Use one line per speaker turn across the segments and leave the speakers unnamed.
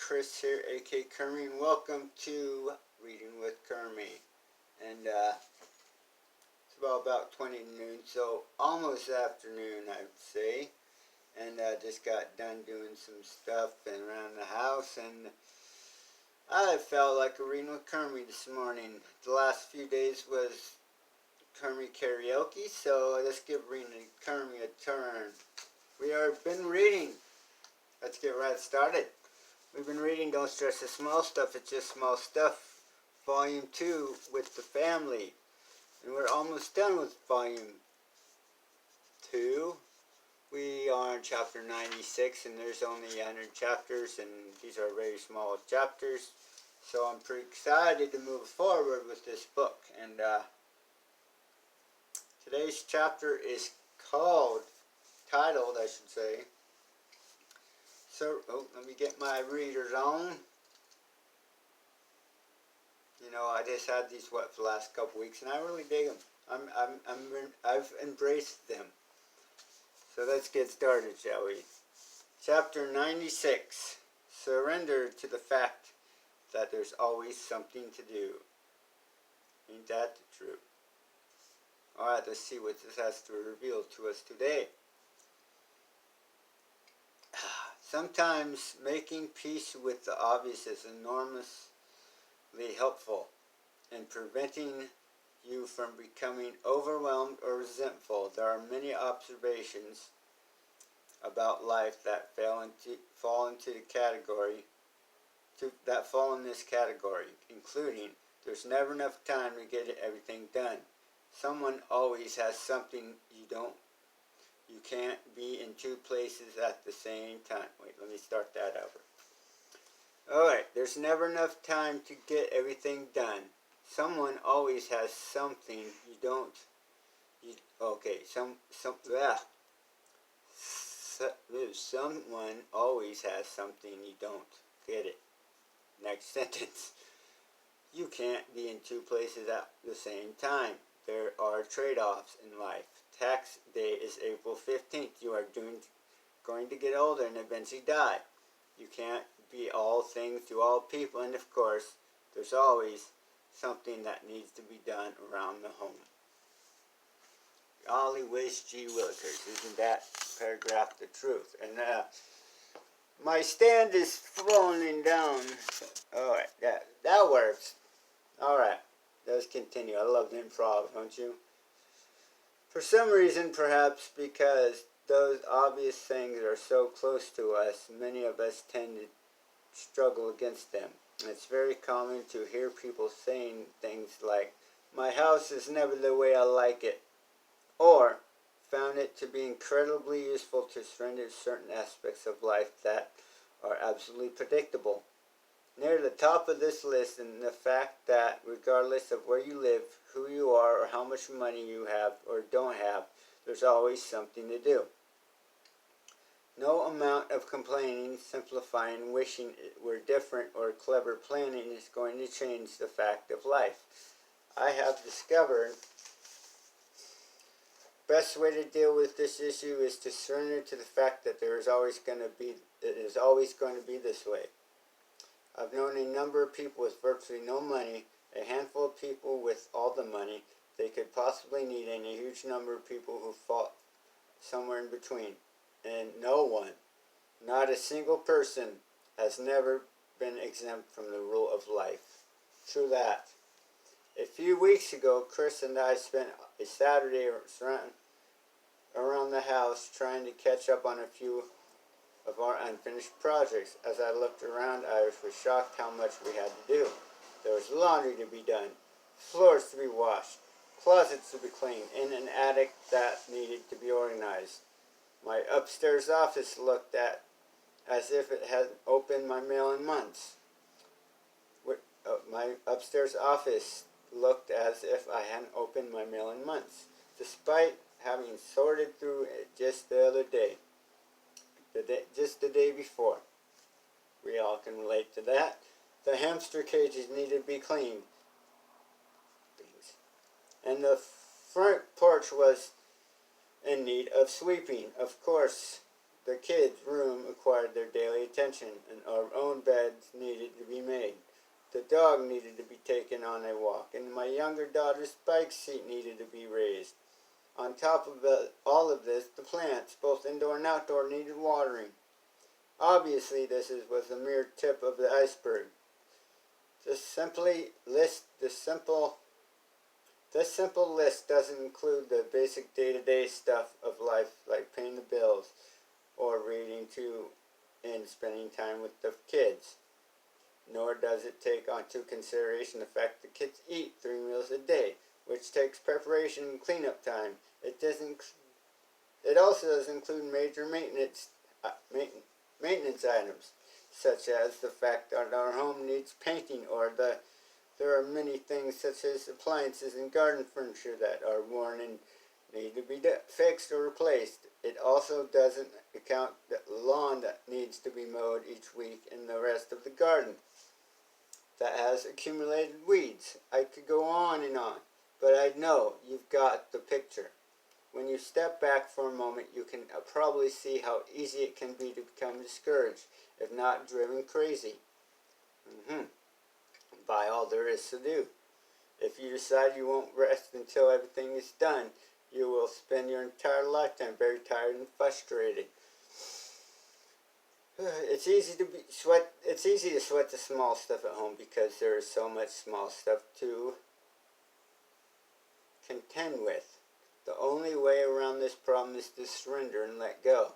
Chris here, aka Kermie, and welcome to Reading with Kermie. And it's about 20 noon, so almost afternoon, I'd say. And I just got done doing some stuff and around the house, and I felt like a reading with Kermie this morning. The last few days was Kermie karaoke, so let's give reading with Kermie a turn. We have been reading. Let's get right started. We've been reading Don't Stress the Small Stuff, It's Just Small Stuff, Volume 2 with the family. And we're almost done with Volume 2. We are in Chapter 96, and there's only 100 chapters, and these are very small chapters. So I'm pretty excited to move forward with this book. And today's chapter is titled, I should say. So, let me get my readers on. You know, I just had these for the last couple weeks, and I really dig them. I've embraced them. So let's get started, shall we? Chapter 96. Surrender to the fact that there's always something to do. Ain't that the truth? Alright, let's see what this has to reveal to us today. Sometimes making peace with the obvious is enormously helpful in preventing you from becoming overwhelmed or resentful. There are many observations about life that fall in this category, including there's never enough time to get everything done. Someone always has something you can't be in two places at the same time. Wait, let me start that over. Alright, there's never enough time to get everything done. Someone always has something you don't. Someone always has something you don't. Get it. Next sentence. You can't be in two places at the same time. There are trade-offs in life. Tax day is April 15th. You are going to get older and eventually die. You can't be all things to all people, and of course, there's always something that needs to be done around the home. Golly whiz gee willikers, isn't that paragraph the truth? And my stand is falling down. Alright, that works. Alright, let's continue. I love the improv, don't you? For some reason, perhaps because those obvious things are so close to us, many of us tend to struggle against them. It's very common to hear people saying things like, "My house is never the way I like it," or found it to be incredibly useful to surrender certain aspects of life that are absolutely predictable. Near the top of this list is the fact that regardless of where you live, who you are, or how much money you have or don't have, there's always something to do. No amount of complaining, simplifying, wishing it were different, or clever planning is going to change the fact of life. I have discovered the best way to deal with this issue is to surrender to the fact that it is always going to be this way. I've known a number of people with virtually no money, a handful of people with all the money they could possibly need, and a huge number of people who fall somewhere in between. And no one, not a single person, has never been exempt from the rule of life. True that. A few weeks ago, Chris and I spent a Saturday around the house trying to catch up on a few of our unfinished projects. As I looked around, I was shocked how much we had to do. There was laundry to be done, floors to be washed, closets to be cleaned, and an attic that needed to be organized. My upstairs office looked as if it hadn't opened my mail in months. My upstairs office looked as if I hadn't opened my mail in months, despite having sorted through it just the other day. Just the day before. We all can relate to that. The hamster cages needed to be cleaned. And the front porch was in need of sweeping. Of course, the kids' room required their daily pay attention, and our own beds needed to be made. The dog needed to be taken on a walk, and my younger daughter's bike seat needed to be raised. On top of all of this, the plants, both indoor and outdoor, needed watering. Obviously, was a mere tip of the iceberg. This simple list doesn't include the basic day-to-day stuff of life, like paying the bills, or reading to and spending time with the kids. Nor does it take into consideration the fact that kids eat 3 meals a day, which takes preparation and cleanup time. It also doesn't include major maintenance items, such as the fact that our home needs painting, or there are many things such as appliances and garden furniture that are worn and need to be fixed or replaced. It also doesn't account the lawn that needs to be mowed each week and the rest of the garden that has accumulated weeds. I could go on and on, but I know you've got the picture. When you step back for a moment, you can probably see how easy it can be to become discouraged, if not driven crazy, by all there is to do. If you decide you won't rest until everything is done, you will spend your entire lifetime very tired and frustrated. It's easy to sweat the small stuff at home because there is so much small stuff to contend with. The only way around this problem is to surrender and let go.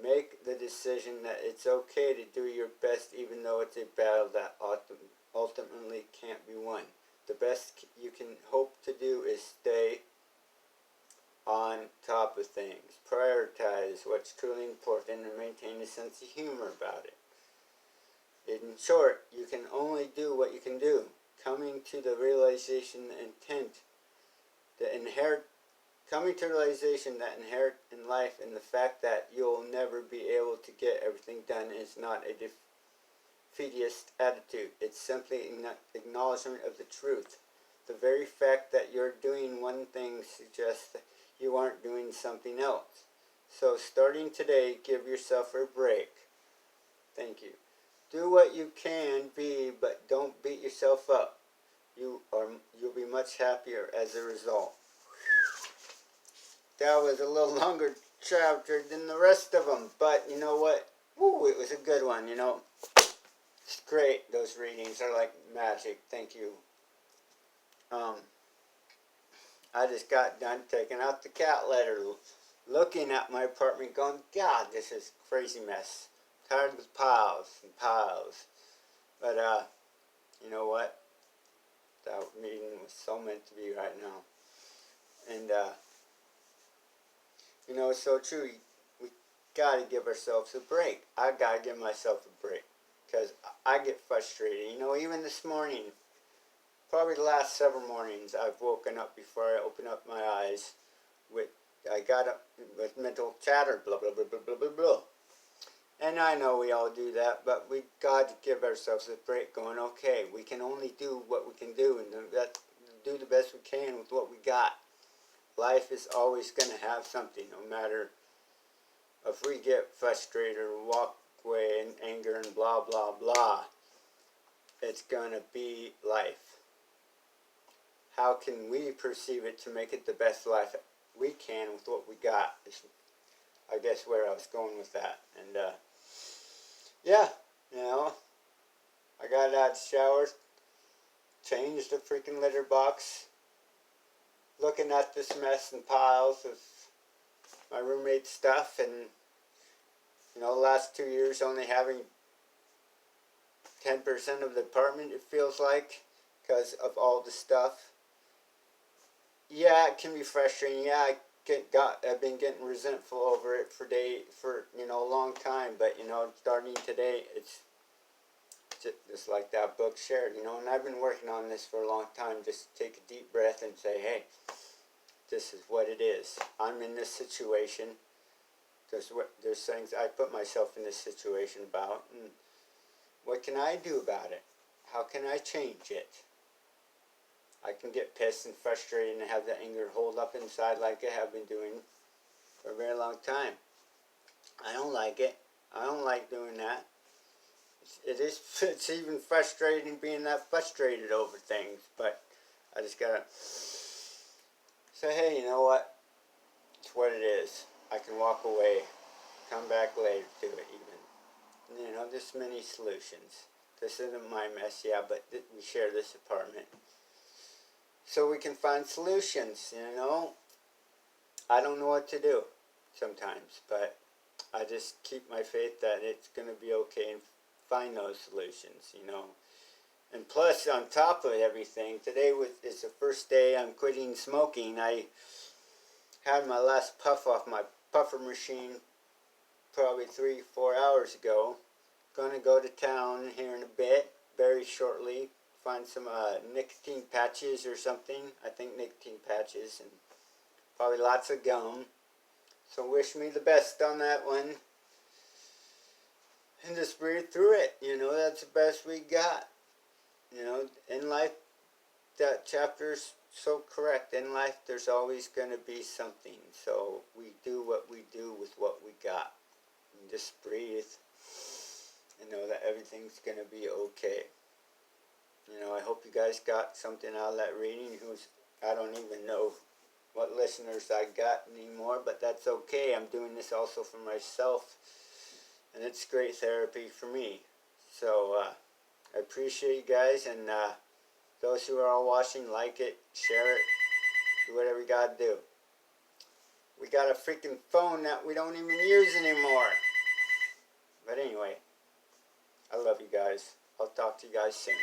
Make the decision that it's okay to do your best even though it's a battle that ultimately can't be won. The best you can hope to do is stay on top of things. Prioritize what's truly important and maintain a sense of humor about it. In short, you can only do what you can do. Coming to the realization that inherent in life and the fact that you'll never be able to get everything done is not a defeatist attitude. It's simply an acknowledgement of the truth. The very fact that you're doing one thing suggests that you aren't doing something else. So starting today, give yourself a break. Thank you. Do what you can be, but don't beat yourself up. You'll be much happier as a result. That was a little longer chapter than the rest of them, but you know what? Woo, it was a good one, you know. It's great. Those readings are like magic. Thank you. I just got done taking out the cat litter, looking at my apartment going, God, this is a crazy mess. Tired with piles and piles. But, you know what? That meeting was so meant to be right now. And, you know, it's so true. We got to give ourselves a break. I got to give myself a break. Because I get frustrated. You know, even this morning, probably the last several mornings, I've woken up before I open up my eyes I got up with mental chatter, blah, blah, blah, blah, blah, blah, blah. And I know we all do that, but we got to give ourselves a break going, okay, we can only do what we can do and do the best we can with what we got. Life is always going to have something, no matter if we get frustrated or walk away in anger and blah, blah, blah. It's going to be life. How can we perceive it to make it the best life we can with what we got? Is, I guess, where I was going with that. And, yeah, you know, I got out of the shower, changed the freaking litter box, looking at this mess and piles of my roommate's stuff, and, you know, the last 2 years only having 10% of the apartment, it feels like, because of all the stuff. Yeah, it can be frustrating. Yeah, I've been getting resentful over it for you know, a long time. But, you know, starting today, it's just like that book shared, you know. And I've been working on this for a long time. Just take a deep breath and say, hey, this is what it is. I'm in this situation. There's things I put myself in this situation about. And what can I do about it? How can I change it? I can get pissed and frustrated and have the anger hold up inside like I have been doing for a very long time. I don't like it. I don't like doing that. It's even frustrating being that frustrated over things, but I just gotta say, hey, you know what? It's what it is. I can walk away, come back later to it even. You know, there's many solutions. This isn't my mess, yeah, but we share this apartment. So we can find solutions, you know. I don't know what to do sometimes, but I just keep my faith that it's going to be okay and find those solutions, you know. And plus, on top of everything, today is the first day I'm quitting smoking. I had my last puff off my puffer machine probably 3-4 hours ago. Gonna go to town here in a bit, very shortly. Find some nicotine patches or something. I think nicotine patches, and probably lots of gum. So wish me the best on that one. And just breathe through it. You know, that's the best we got. You know, in life, that chapter's so correct. In life, there's always going to be something. So we do what we do with what we got. And just breathe and know that everything's going to be okay. You know, I hope you guys got something out of that reading. I don't even know what listeners I got anymore, but that's okay. I'm doing this also for myself, and it's great therapy for me. So I appreciate you guys, and those who are all watching, like it, share it, do whatever you gotta do. We got a freaking phone that we don't even use anymore. But anyway, I love you guys. I'll talk to you guys soon.